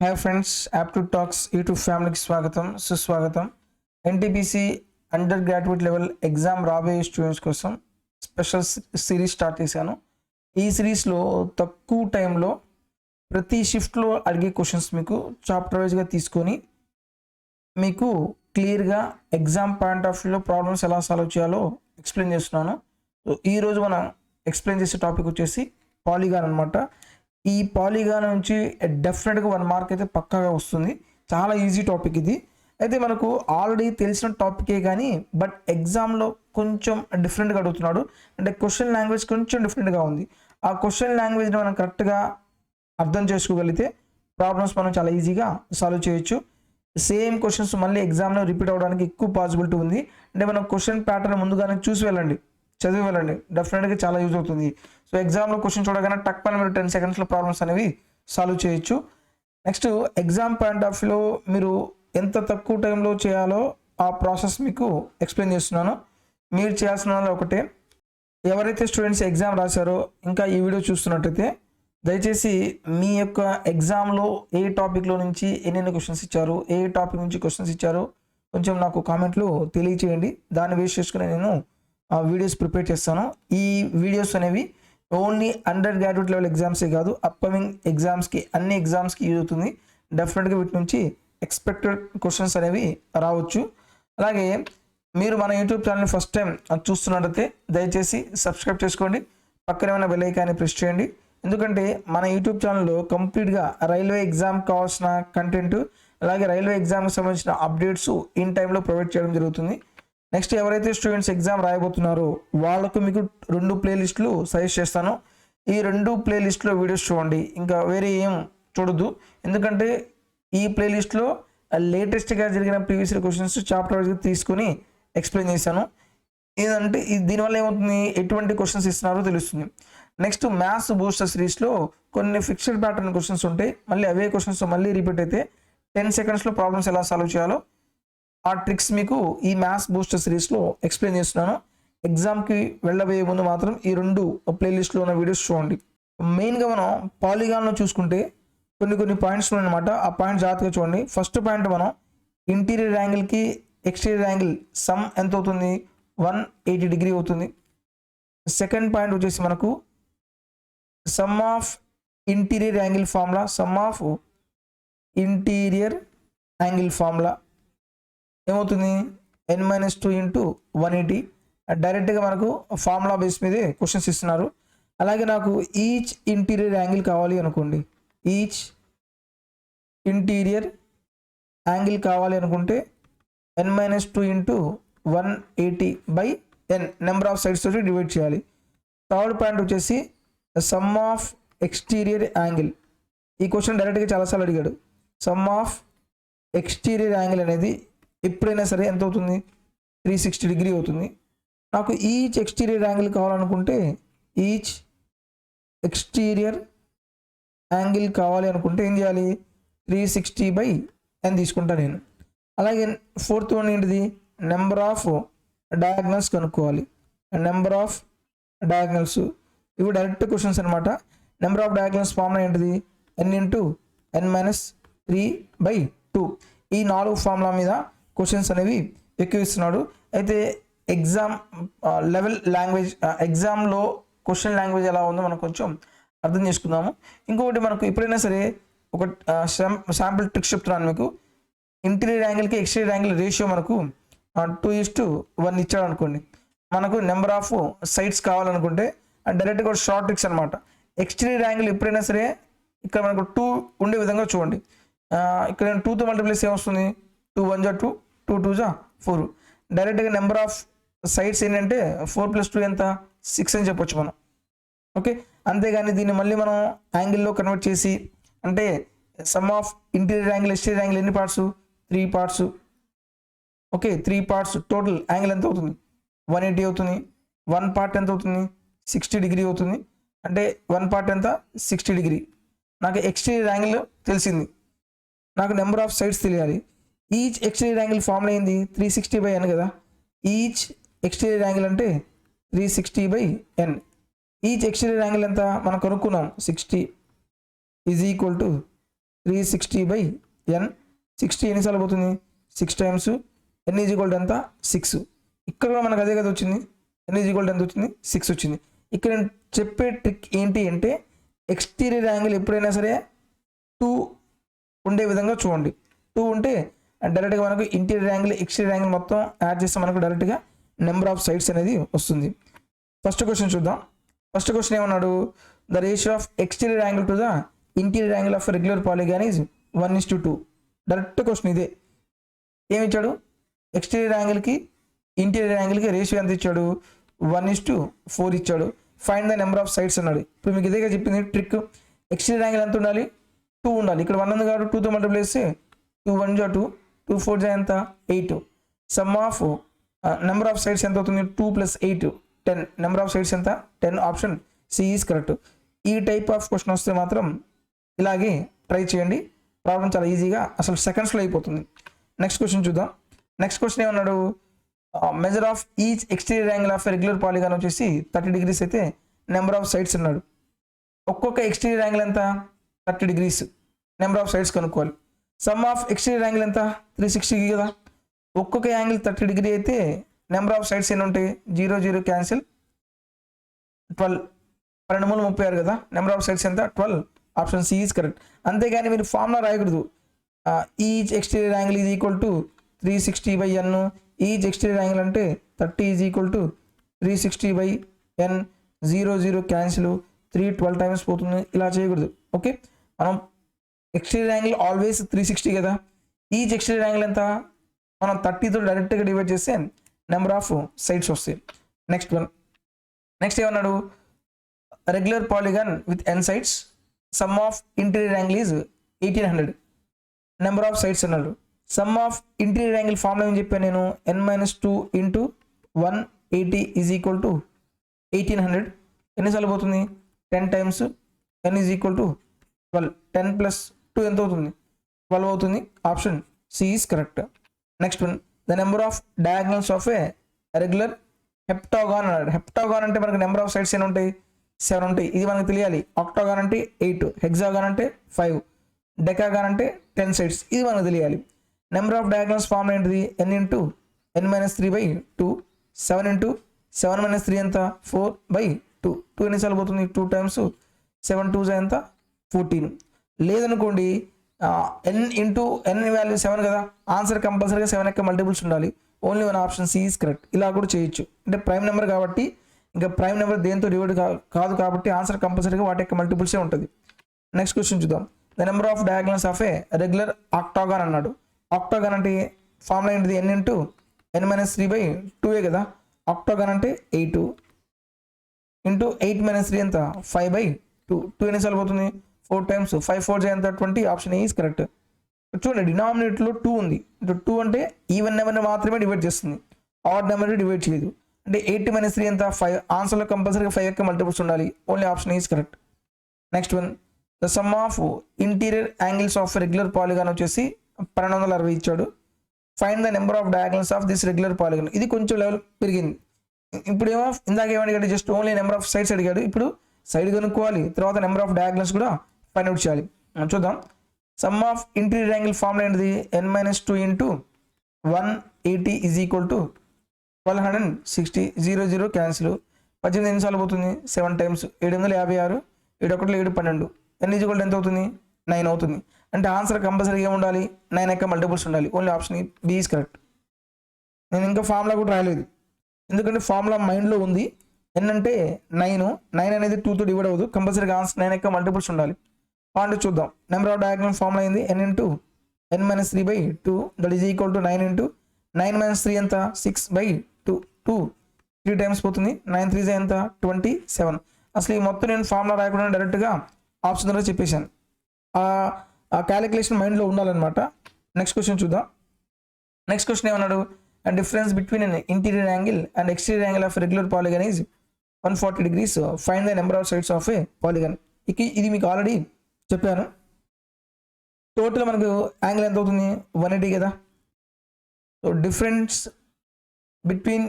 Hi friends, aptitude talks YouTube ఫ్యామిలీకి స్వాగతం సుస్వాగతం. NTPC under graduate level exam రాబోయే స్టూడెంట్స్ కోసం స్పెషల్ సిరీస్ స్టార్ట్ చేశాను. ఈ సిరీస్లో తక్కువ టైంలో ప్రతి షిఫ్ట్లో అడిగే క్వశ్చన్స్ మీకు చాప్టర్ వైజ్గా తీసుకొని మీకు క్లియర్గా ఎగ్జామ్ పాయింట్ ఆఫ్ వ్యూలో ప్రాబ్లమ్స్ ఎలా సాల్వ్ చేయాలో ఎక్స్ప్లెయిన్ చేస్తున్నాను. సో ఈరోజు మనం ఎక్స్ప్లెయిన్ చేసే టాపిక్ వచ్చేసి పాలిగాన్ అనమాట. ఈ పాలిగాన్ నుంచి డెఫినెట్గా 1 మార్క్ అయితే పక్కాగా వస్తుంది. చాలా ఈజీ టాపిక్ ఇది. అయితే మనకు ఆల్రెడీ తెలిసిన టాపికే కానీ బట్ ఎగ్జామ్లో కొంచెం డిఫరెంట్గా అడుగుతున్నాడు. అంటే క్వశ్చన్ లాంగ్వేజ్ కొంచెం డిఫరెంట్గా ఉంది. ఆ క్వశ్చన్ లాంగ్వేజ్ని మనం కరెక్ట్గా అర్థం చేసుకోగలిగితే ప్రాబ్లమ్స్ మనం చాలా ఈజీగా సాల్వ్ చేయొచ్చు. సేమ్ క్వశ్చన్స్ మళ్ళీ ఎగ్జామ్లో రిపీట్ అవ్వడానికి ఎక్కువ పాసిబిలిటీ ఉంది. అంటే మనం క్వశ్చన్ ప్యాటర్న్ ముందుగానే చూసి వెళ్ళండి, చదివి వెళ్ళండి, డెఫినెట్గా చాలా యూజ్ అవుతుంది. సో ఎగ్జామ్లో క్వశ్చన్ చూడగానే టక్ పని మీరు 10 సెకండ్స్లో ప్రాబ్లమ్స్ అనేవి సాల్వ్ చేయొచ్చు. నెక్స్ట్ ఎగ్జామ్ పాయింట్ ఆఫ్ వ్యూలో మీరు ఎంత తక్కువ టైంలో చేయాలో ఆ ప్రాసెస్ మీకు ఎక్స్ప్లెయిన్ చేస్తున్నాను. మీరు చేయాల్సిన ఒకటే, ఎవరైతే స్టూడెంట్స్ ఎగ్జామ్ రాశారో ఇంకా ఈ వీడియో చూస్తున్నట్టయితే దయచేసి మీ యొక్క ఎగ్జామ్లో ఏ టాపిక్లో నుంచి ఎన్నెన్ని క్వశ్చన్స్ ఇచ్చారు, ఏ టాపిక్ నుంచి క్వశ్చన్స్ ఇచ్చారో కొంచెం నాకు కామెంట్లు తెలియచేయండి. దాన్ని బేస్ చేసుకుని నేను ఆ వీడియోస్ ప్రిపేర్ చేస్తాను. ఈ వీడియోస్ అనేవి ఓన్లీ అండర్ గ్రాడ్యుయేట్ లెవెల్ ఎగ్జామ్సే కాదు, అప్కమింగ్ ఎగ్జామ్స్కి అన్ని ఎగ్జామ్స్కి యూజ్ అవుతుంది. డెఫినెట్గా వీటి నుంచి ఎక్స్పెక్టెడ్ క్వశ్చన్స్ అనేవి రావచ్చు. అలాగే మీరు మన యూట్యూబ్ ఛానల్ని ఫస్ట్ టైం చూస్తున్నట్టయితే దయచేసి సబ్స్క్రైబ్ చేసుకోండి, పక్కనే ఉన్న బెల్ ఐకాన్ని ప్రెస్ చేయండి. ఎందుకంటే మన యూట్యూబ్ ఛానల్లో కంప్లీట్గా రైల్వే ఎగ్జామ్ కావాల్సిన కంటెంట్, అలాగే రైల్వే ఎగ్జామ్కి సంబంధించిన అప్డేట్స్ ఇన్ టైంలో ప్రొవైడ్ చేయడం జరుగుతుంది. నెక్స్ట్ ఎవరైతే స్టూడెంట్స్ ఎగ్జామ్ రాయబోతున్నారో వాళ్ళకు మీకు 2 ప్లేలిస్టులు సజెస్ట్ చేస్తాను. ఈ 2 ప్లేలిస్ట్లో వీడియోస్ చూడండి, ఇంకా వేరే ఏం చూడొద్దు. ఎందుకంటే ఈ ప్లేలిస్ట్లో లేటెస్ట్గా జరిగిన ప్రీవియస్ క్వశ్చన్స్ చాప్టర్ వైజ్గా తీసుకొని ఎక్స్ప్లెయిన్ చేశాను. ఇదంటే దీనివల్ల ఏమవుతుంది, ఎటువంటి క్వశ్చన్స్ ఇస్తున్నారో తెలుస్తుంది. నెక్స్ట్ మ్యాథ్స్ బూస్టర్ సిరీస్లో కొన్ని ఫిక్స్డ్ ప్యాటర్న్ క్వశ్చన్స్ ఉంటాయి. మళ్ళీ అవే క్వశ్చన్స్ మళ్ళీ రిపీట్ అయితే 10 సెకండ్స్లో ప్రాబ్లమ్స్ ఎలా సాల్వ్ చేయాలో ఆ ట్రిక్స్ మీకు ఈ మ్యాథ్స్ బూస్టర్ సిరీస్లో ఎక్స్ప్లెయిన్ చేస్తున్నాను. ఎగ్జామ్కి వెళ్ళబోయే ముందు మాత్రం ఈ 2 ప్లేలిస్ట్లో ఉన్న వీడియోస్ చూడండి. మెయిన్గా మనం పాలిగాన్లో చూసుకుంటే కొన్ని పాయింట్స్ ఉన్నాయన్నమాట. ఆ పాయింట్ జాగ్రత్తగా చూడండి. ఫస్ట్ పాయింట్ మనం ఇంటీరియర్ యాంగిల్కి ఎక్స్టీరియర్ యాంగిల్ సమ్ ఎంత అవుతుంది, 180 డిగ్రీ అవుతుంది. సెకండ్ పాయింట్ వచ్చేసి మనకు some of interior angle formula, some of interior angle formula ఏమవుతుంది, n-2 ఇంటూ 180. డైరెక్ట్గా మనకు ఫార్ములా బేస్ మీదే క్వశ్చన్స్ ఇస్తున్నారు. అలాగే నాకు ఈచ్ ఇంటీరియర్ యాంగిల్ కావాలి అనుకోండి, ఈచ్ ఇంటీరియర్ యాంగిల్ కావాలి అనుకుంటే n-2 into 180 by n number of sides తోటి డివైడ్ చేయాలి. థర్డ్ పాయింట్ వచ్చేసి సమ్ ఆఫ్ ఎక్స్టీరియర్ యాంగిల్. ఈ క్వశ్చన్ డైరెక్ట్గా చాలాసార్లు అడిగాడు. సమ్ ఆఫ్ ఎక్స్టీరియర్ యాంగిల్ అనేది ఎప్పుడైనా సరే ఎంత అవుతుంది, 360 డిగ్రీ అవుతుంది. నాకు ఈచ్ ఎక్స్టీరియర్ యాంగిల్ కావాలనుకుంటే ఈచ్ ఎక్స్టీరియర్ యాంగిల్ కావాలి అనుకుంటే ఏం చేయాలి, 360 బై n తీసుకుంటా నేను. అలాగే ఫోర్త్ వన్ ఏంటిది, నెంబర్ ఆఫ్ డయాగ్నల్స్ కనుక్కోవాలి. నెంబర్ ఆఫ్ డయాగ్నల్స్ ఇవి డైరెక్ట్ క్వశ్చన్స్ అనమాట. నెంబర్ ఆఫ్ డయాగ్నల్స్ ఫార్ములా ఏంటిది, n ఇంటూ n-3/2. ఈ 4 ఫార్ములా మీద క్వశ్చన్స్ అనేవి ఎక్కువ ఇస్తున్నాడు. అయితే ఎగ్జామ్ లెవెల్ లాంగ్వేజ్, ఎగ్జామ్లో క్వశ్చన్ లాంగ్వేజ్ ఎలా ఉందో మనం కొంచెం అర్థం చేసుకుందాము. ఇంకొకటి మనకు ఎప్పుడైనా సరే ఒక శాంపుల్ ట్రిక్స్ చెప్తున్నాను మీకు. ఇంటీరియర్ యాంగిల్కి ఎక్స్టీరియర్ యాంగిల్ రేషియో మనకు 2:1 ఇచ్చాడు అనుకోండి. మనకు నెంబర్ ఆఫ్ సైడ్స్ కావాలనుకుంటే డైరెక్ట్గా షార్ట్ ట్రిక్స్ అనమాట. ఎక్స్టీరియర్ యాంగిల్ ఎప్పుడైనా సరే ఇక్కడ మనకు 2 ఉండే విధంగా చూడండి. ఇక్కడ 2తో మల్టిప్లై ఏమొస్తుంది, 2 1 జా 2, 2 2 జా 4. డైరెక్ట్గా నెంబర్ ఆఫ్ సైడ్స్ ఏంటంటే 4 + 2 ఎంత, 6 అని చెప్పొచ్చు మనం. ఓకే, అంతేగాని దీన్ని మళ్ళీ మనం యాంగిల్లో కన్వర్ట్ చేసి అంటే sum of interior angle exterior angle ఎన్ని parts, 3 parts. Okay, 3 parts total angle ఎంత అవుతుంది, 180 అవుతుంది. 1 పార్ట్ ఎంత అవుతుంది, 60 డిగ్రీ అవుతుంది. అంటే 1 పార్ట్ ఎంత, 60 డిగ్రీ. నాకు ఎక్స్టీరియర్ యాంగిల్ తెలిసింది, నాకు నెంబర్ ఆఫ్ సైడ్స్ తెలియాలి. ఈచ్ ఎక్స్టీరియర్ యాంగిల్ ఫార్ములా ఏంది, 360/n కదా. ఈచ్ ఎక్స్టీరియర్ యాంగిల్ అంటే 360/n. ఈచ్ ఎక్స్టీరియర్ యాంగిల్ ఎంత మనం కనుక్కున్నాం, 60 ఈజ్ ఈక్వల్ టు 360/n. 60 ఎన్నిసార్లు పోతుంది? 6 times n is equal to ఎంత? 6. ఇక్కడ కూడా మనకు అదే కదా వచ్చింది, n ఈజ్ ఈక్వల్ టు ఎంత వచ్చింది? 6 వచ్చింది. ఇక్కడ నేను చెప్పే ట్రిక్ ఏంటి అంటే ఎక్స్టీరియర్ యాంగిల్ ఎప్పుడైనా సరే 2 ఉండే విధంగా చూడండి. 2 ఉంటే డైరెక్ట్గా మనకు ఇంటీరియర్ యాంగిల్ ఎక్స్టీరియర్ యాంగిల్ మొత్తం యాడ్ చేస్తే మనకు డైరెక్ట్గా నెంబర్ ఆఫ్ సైడ్స్ అనేది వస్తుంది. ఫస్ట్ క్వశ్చన్ చూద్దాం. ఫస్ట్ క్వశ్చన్ ఏమన్నాడు? The ratio of exterior angle to the interior angle of regular polygon is 1:2. Direct question ఇదే. ఏమి ఇచ్చాడు? ఎక్స్టీరియర్ యాంగిల్కి ఇంటీరియర్ యాంగిల్కి రేషియో ఎంత ఇచ్చాడు? 1:4 ఇచ్చాడు. Find the number of sides అన్నాడు. ఇప్పుడు మీకు ఇదేగా చెప్పింది ట్రిక్. ఎక్స్టీరియర్ యాంగిల్ ఎంత ఉండాలి? 2 ఉండాలి. ఇక్కడ 1 ఉంది కాబట్టి 2తో మల్టిప్లై చేస్తే 2 1 2, 2 4 ఎంత? 8. Some of number of sides ఎంత అవుతుంది? 2 + 8 10. నెంబర్ ఆఫ్ సైడ్స్ ఎంత? 10. Option C is correct. ఈ టైప్ ఆఫ్ క్వశ్చన్ వస్తే మాత్రం ఇలాగే ట్రై చేయండి. ప్రాబ్లం చాలా ఈజీగా అసలు సెకండ్స్లో అయిపోతుంది. నెక్స్ట్ క్వశ్చన్ చూద్దాం. నెక్స్ట్ క్వశ్చన్ ఏమన్నాడు? Measure of each exterior angle of regular polygon వచ్చేసి 30 degrees అయితే నెంబర్ ఆఫ్ సైడ్స్ అన్నాడు. ఒక్కొక్క ఎక్స్టీరియర్ యాంగిల్ ఎంత? 30 degrees. నెంబర్ ఆఫ్ సైడ్స్ కనుక్కోవాలి. సమ్ ఆఫ్ ఎక్స్టీరియర్ యాంగిల్ ఎంత? 360 కదా. ఒక్కొక్క యాంగిల్ 30 degree అయితే నెంబర్ ఆఫ్ సైడ్స్ ఎన్ని ఉంటాయి? 0 0 క్యాన్సిల్, 12. 12 3 36 కదా. నెంబర్ ఆఫ్ సైడ్స్ ఎంత? 12. Option C is correct. అంతేగాని మీరు ఫార్ములా రాయకూడదు. Each exterior angle is equal to 360/n. Each exterior angle అంటే 30 is equal to 360/n. 0 0 cancel, 3 12 times పోతుంది. ఇలా చేయకూడదు. ఓకే, మనం ఎక్స్టీరియర్ యాంగిల్ ఆల్వేస్ 360 కదా. ఈచ్ ఎక్స్టీరియర్ యాంగిల్ ఎంత? మనం 30తో డైరెక్ట్గా డివైడ్ చేస్తే నెంబర్ ఆఫ్ సైడ్స్ వస్తాయి. నెక్స్ట్ ఏమన్నాడు? Regular polygon with n sides, sum of interior angle is 1800. Number of sides అన్నాడు. Sum of interior angle formula ఏం చెప్పాను నేను? n-2 into 180 is equal to 1800. ఎన్నిసార్లు పోతుంది? 10 times n is equal to 12. 10 + 2 ఎంత అవుతుంది? 12 అవుతుంది. Option C is correct. Next one, the number of diagonals of a regular heptagon అన్నాడు. హెప్టాగాన్ అంటే మనకు నెంబర్ ఆఫ్ సైడ్స్ ఎన్ని ఉంటాయి? 7 ఉంటాయి. ఇది మనకు తెలియాలి. ఆక్టాగాన్ అంటే 8, హెక్సాగాన్ అంటే 5, డెకాగాన్ అంటే 10 సైడ్స్. ఇది మనకు తెలియాలి. నెంబర్ ఆఫ్ డయాగ్నల్స్ ఫార్మ్ ఏంటిది? n into n-3/2. 7 ఇంటూ 7 - 3 ఎంత? 4/2. 2 ఎన్నిసార్లు పోతుంది? 2 టైమ్స్ 7 2 ఎంత? 14. లేదనుకోండి n ఇంటూ n వాల్యూ 7 కదా. ఆన్సర్ కంపల్సరీగా 7 యొక్క మల్టిపుల్స్ ఉండాలి. Only one option C is correct. ఇలా కూడా చేయొచ్చు. అంటే ప్రైమ్ నెంబర్ కాబట్టి, ఇంకా ప్రైమ్ నెంబర్ దేంతో డివైడ్ కాదు కాబట్టి ఆన్సర్ కంపల్సరీగా వాటి యొక్క మల్టిపుల్సే ఉంటుంది. నెక్స్ట్ క్వశ్చన్ చూద్దాం. The number of diagonals of a regular ఆక్టాగాన్ అన్నాడు. ఆక్టాగాన్ అంటే ఫార్ములా ఏంటిది? n ఇంటూ n-3/2 కదా. ఆక్టాగాన్ అంటే 8 ఇంటూ 8 - 3 ఎంత? 5/2. 2 ఎన్నిసార్లు పోతుంది? 4 టైమ్స్ 5 4 ఎంత? 20. Option A is correct. చూడండి, డినామినేటర్లో 2 ఉంది. 2 అంటే ఈవెన్ నెంబర్ని మాత్రమే డివైడ్ చేస్తుంది, ఆడ్ నెంబర్ని డివైడ్ చేయదు. అంటే 8 - 3 ఎంత? 5. ఆన్సర్లో కంపల్సరీగా 5 యొక్క మల్టిపుల్స్ ఉండాలి. Only option is correct. Next one, the sum of interior angles of regular polygon వచ్చేసి 1260 ఇచ్చాడు. Find the number of diagonals of this regular polygon. ఇది కొంచెం లెవెల్ పెరిగింది. ఇప్పుడు ఏమో ఇందాక ఏమడిగాడు? Just only number of sides అడిగాడు. ఇప్పుడు సైడ్ కనుక్కోవాలి, తర్వాత నెంబర్ ఆఫ్ డయాగ్నల్స్ కూడా ఫైండ్ అవుట్ చేయాలి. చూద్దాం. Sum of interior angle formula ఏంటిది? n-2 into 180 is equal to 1260. 0 0 cancel. 18 ఎన్నిసార్లు పోతుంది? 7 టైమ్స్ 756. 7 1 7 12. n ఈజ్ ఈక్వల్ ఎంత అవుతుంది? 9 అవుతుంది. అంటే ఆన్సర్ కంపల్సరీగా ఉండాలి, 9 యొక్క మల్టిపుల్స్ ఉండాలి. Only option B is correct. నేను ఇంకా ఫార్ములా కూడా రాయలేదు, ఎందుకంటే ఫార్ములా మైండ్లో ఉంది. n అంటే 9 అనేది 2తో డివైడ్ అవ్వదు. కంపల్సరీగా ఆన్సర్ 9 యొక్క మల్టిపుల్స్ ఉండాలి. పాయింట్ చూద్దాం. నెంబర్ ఆఫ్ డయాగ్నల్ ఫార్ములా అయింది n into n-3/2. That is equal to 9 into 9 - 3 ఎంత? 6/2. 2 3 టైమ్స్ పోతుంది. 9 3 ఎంత? 27. అసలు ఈ మొత్తం నేను ఫార్ములా రాయకుండా డైరెక్ట్గా ఆప్షన్ ద్వారా చెప్పేశాను. ఆ క్యాలిక్యులేషన్ మైండ్లో ఉండాలన్నమాట. నెక్స్ట్ క్వశ్చన్ చూద్దాం. నెక్స్ట్ క్వశ్చన్ ఏమన్నాడు? And difference between an interior angle and exterior angle of regular polygon is 140 degrees. Find the number of sides of A polygon. ఇది మీకు ఆల్రెడీ చెప్పాను. టోటల్ మనకు యాంగిల్ ఎంత అవుతుంది? 180 కదా. So difference between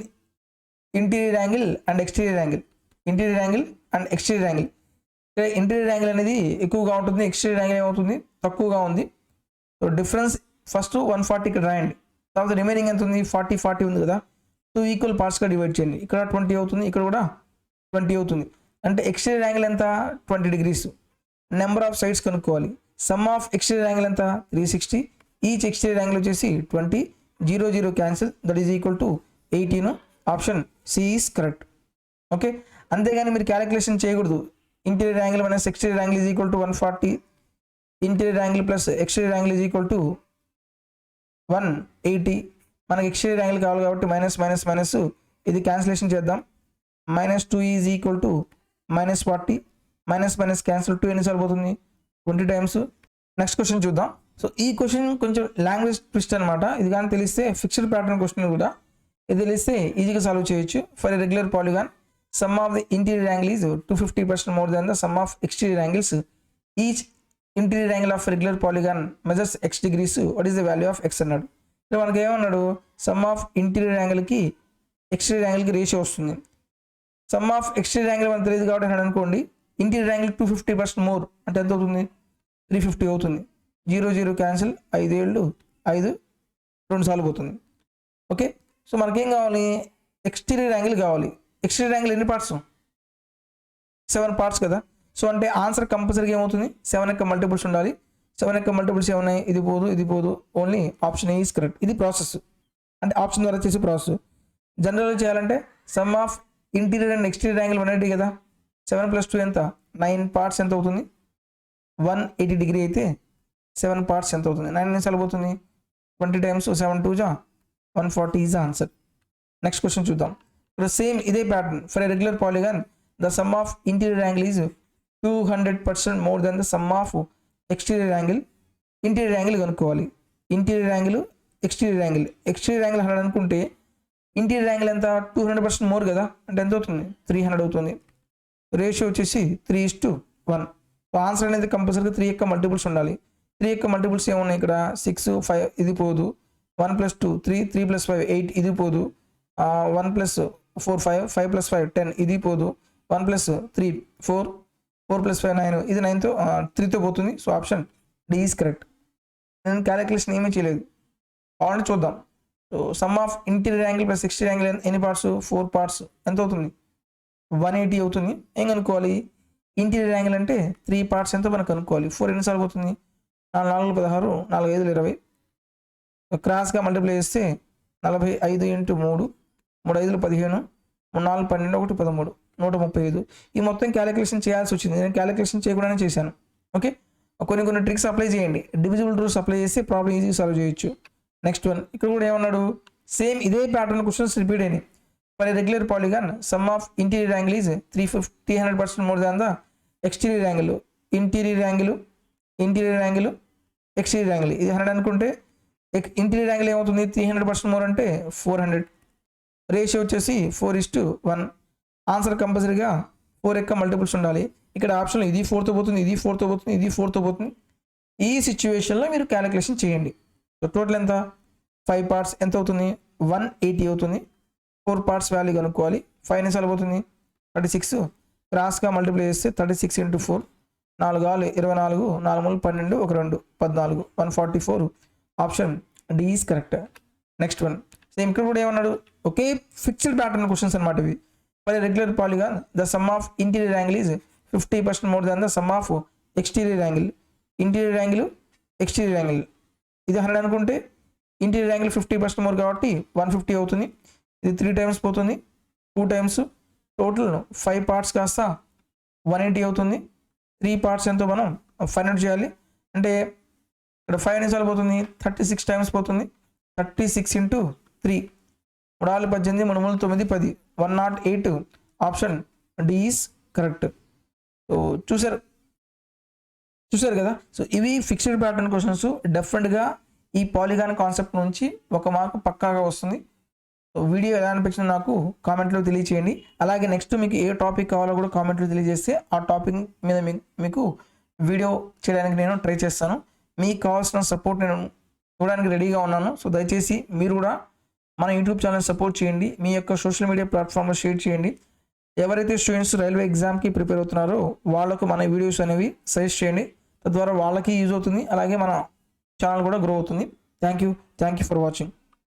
interior angle and exterior angle, interior angle and exterior angle interior angle అనేది ఎక్కువగా ఉంటుంది, ఎక్స్టీరియర్ యాంగిల్ ఏమవుతుంది తక్కువగా ఉంది. సో డిఫరెన్స్ ఫస్ట్ 140 ఇక్కడ రాయండి, తర్వాత రిమైనింగ్ ఎంత ఉంది 40 ఉంది కదా, 2 ఈక్వల్ పార్ట్స్గా డివైడ్ చేయండి. ఇక్కడ 20 అవుతుంది, ఇక్కడ కూడా 20 అవుతుంది. అంటే ఎక్స్టీరియర్ యాంగిల్ ఎంత 20 డిగ్రీస్. నెంబర్ ఆఫ్ సైడ్స్ కనుక్కోవాలి. సమ్ ఆఫ్ ఎక్స్టీరియర్ యాంగిల్ ఎంత 360. ఈచ్ ఎక్స్టీరియర్ యాంగిల్ వచ్చేసి 20. 0 0 cancel, that is equal to 18. Option C is correct. Okay, అంతేగాని మీరు క్యాలిక్యులేషన్ చేయకూడదు. Interior angle minus exterior angle is equal to 140, interior angle plus exterior angle is equal to 180. మనకి exterior angle కావాలి కాబట్టి minus minus minus ఇది cancellation చేద్దాం. -2 is equal to -40, minus minus cancel, 2 ఎన్నిసార్లు పోతుంది 20 టైమ్స్. నెక్స్ట్ క్వశ్చన్ చూద్దాం. So ఈ question కొంచెం లాంగ్వేజ్ ట్విస్ట్ అనమాట. ఇది కానీ తెలిస్తే ఫిక్స్డ్ ప్యాటర్న్ క్వశ్చన్ కూడా ఇది తెలిస్తే ఈజీగా సాల్వ్ చేయొచ్చు. For a regular polygon sum of the interior angle is 250% more than the sum of exterior angles. Each interior angle of regular polygon measures x degrees. What is the value of x అన్నాడు. So మనకి ఏమన్నాడు, sum of interior యాంగిల్కి exterior యాంగిల్కి ratio వస్తుంది. Sum of exterior angle మనకు తెలియదు కాబట్టి అన్నాడు అనుకోండి, ఇంటీరియర్ యాంగిల్ 250% మోర్ అంటే ఎంత అవుతుంది 350 అవుతుంది. 0 0 క్యాన్సిల్, 5 ఏళ్ళు 5 2 సార్లు పోతుంది. ఓకే, సో మనకేం కావాలి ఎక్స్టీరియర్ యాంగిల్ కావాలి. ఎక్స్టీరియర్ యాంగిల్ ఎన్ని పార్ట్స్ 7 పార్ట్స్ కదా. సో అంటే ఆన్సర్ కంపల్సరీగా ఏమవుతుంది 7 యొక్క మల్టిపుల్స్ ఉండాలి. 7 యొక్క మల్టిపుల్స్ ఏమున్నాయి, ఇది పోదు ఇది పోదు, only option A is correct. ఇది ప్రాసెస్ అంటే ఆప్షన్ ద్వారా చేసే ప్రాసెస్. జనరల్గా చేయాలంటే some of interior and exterior angle 180 కదా, 7 + 2 ఎంత 9 పార్ట్స్ ఎంత అవుతుంది 180 డిగ్రీ అయితే 7 పార్ట్స్ ఎంత అవుతుంది 9 ఎన్నిసార్లు పోతుంది 20 టైమ్స్ 7 2 జా 140 ఈజ్ ఆన్సర్. నెక్స్ట్ క్వశ్చన్ చూద్దాం. సేమ్ ఇదే pattern for a regular polygon the sum of interior angle is 200% more than the sum of exterior angle. Interior angle కనుక్కోవాలి. ఇంటీరియర్ యాంగిల్ ఎక్స్టీరియర్ యాంగిల్ 100 అనుకుంటే interior angle ఎంత 200% more కదా, అంటే ఎంత అవుతుంది 300 అవుతుంది. రేషియో వచ్చేసి 3:1. ఆన్సర్ అనేది కంపల్సరీగా 3 యొక్క మల్టిపుల్స్ ఉండాలి. 3 యొక్క మల్టిపుల్స్ ఏమున్నాయి ఇక్కడ 6 5 ఇది పోదు, 1 + 2 3 3 + 5 8 ఇది పోదు, 1 + 4 5 5 + 5 10 ఇది పోదు, 1 + 3 4 4 + 5 9 ఇది 9తో 3తో పోతుంది. So option D is correct. నేను క్యాలిక్యులేషన్ ఏమీ చేయలేదు, ఆల్రెడీ చూద్దాం. So sum of interior angle plus exterior angle ఎన్ని పార్ట్స్ 4 పార్ట్స్ ఎంత అవుతుంది 180 అవుతుంది. ఏం కనుక్కోవాలి ఇంటీరియర్ యాంగిల్ అంటే 3 పార్ట్స్ ఎంతో మనం కనుక్కోవాలి. 4 ఎన్నిసార్లు పోతుంది 4 4 16 4 5 20 క్రాస్గా మల్టిప్లై చేస్తే 45 × 3 3 5 15 3 4 12 1 13 135. ఈ మొత్తం క్యాలిక్యులేషన్ చేయాల్సి వచ్చింది. నేను క్యాలిక్యులేషన్ చేయకుండానే చేశాను. ఓకే, కొన్ని ట్రిక్స్ అప్లై చేయండి. డివిజిబుల్ రూల్స్ అప్లై చేస్తే ప్రాబ్లం ఈజీగా సాల్వ్ చేయొచ్చు. నెక్స్ట్ వన్ ఇక్కడ కూడా ఏమన్నాడు, సేమ్ ఇదే ప్యాటర్న్ క్వశ్చన్స్ రిపీట్ అయినాయి. For regular polygon sum of interior angle is 300% more than the exterior angle. Interior angle exterior angle ఇది 100 అనుకుంటే ఇంటీరియర్ యాంగిల్ ఏమవుతుంది 300% మోర్ అంటే 400. రేషియో వచ్చేసి 4:1. ఆన్సర్ కంపల్సరీగా 4 యొక్క మల్టిపుల్స్ ఉండాలి. ఇక్కడ ఆప్షన్లో ఇది 4తో పోతుంది, ఇది 4తో పోతుంది, ఇది 4తో పోతుంది. ఈ సిచ్యువేషన్లో మీరు క్యాలిక్యులేషన్ చేయండి. సో టోటల్ ఎంత 5 పార్ట్స్ ఎంత అవుతుంది 180 అవుతుంది. 4 పార్ట్స్ వాల్యూ కనుక్కోవాలి. 5 ఎన్నిసార్లు పోతుంది 36. క్రాస్గా మల్టిప్లై చేస్తే 36 × 4 4 6 24 4 3 12 1 2 14 144. Option D is correct. Next one same ఇక్కడ కూడా ఏమన్నాడు, ఒకే ఫిక్స్డ్ ప్యాటర్న్ క్వశ్చన్స్ అనమాట ఇవి. For regular polygon the sum of interior angle is 50% more than the sum of exterior angle. Interior angle exterior angle ఇది 100 అనుకుంటే interior angle 50% more కాబట్టి 150 అవుతుంది. ఇది 3 టైమ్స్ పోతుంది, 2 టైమ్స్ టోటల్ 5 పార్ట్స్ కాస్త 180 అవుతుంది. 3 పార్ట్స్ ఎంతో మనం ఫైండ్ అవుట్ చేయాలి. అంటే ఇక్కడ 5 ఎన్నిసార్లు పోతుంది 36 టైమ్స్ పోతుంది. 36 × 3 3 18 3 9 10 108. Option D is correct. So చూసారు కదా. సో ఇవి ఫిక్స్డ్ ప్యాటర్న్ క్వశ్చన్స్. డెఫినెట్గా ఈ పాలిగాన్ కాన్సెప్ట్ నుంచి 1 మార్కు పక్కాగా వస్తుంది. సో వీడియో ఎలా అనిపించిందో నాకు కామెంట్లో తెలియచేయండి. అలాగే నెక్స్ట్ మీకు ఏ టాపిక్ కావాలో కూడా కామెంట్లో తెలియజేస్తే ఆ టాపిక్ మీద మీకు వీడియో చేయడానికి నేను ట్రై చేస్తాను. మీకు కావాల్సిన సపోర్ట్ నేను ఇవ్వడానికి రెడీగా ఉన్నాను. సో దయచేసి మీరు కూడా మన యూట్యూబ్ ఛానల్ సపోర్ట్ చేయండి. మీ యొక్క సోషల్ మీడియా ప్లాట్ఫామ్లో షేర్ చేయండి. ఎవరైతే స్టూడెంట్స్ రైల్వే ఎగ్జామ్కి ప్రిపేర్ అవుతున్నారో వాళ్ళకు మన వీడియోస్ అనేవి సజెస్ట్ చేయండి, తద్వారా వాళ్ళకి యూజ్ అవుతుంది, అలాగే మన ఛానల్ కూడా గ్రో అవుతుంది. Thank you for watching.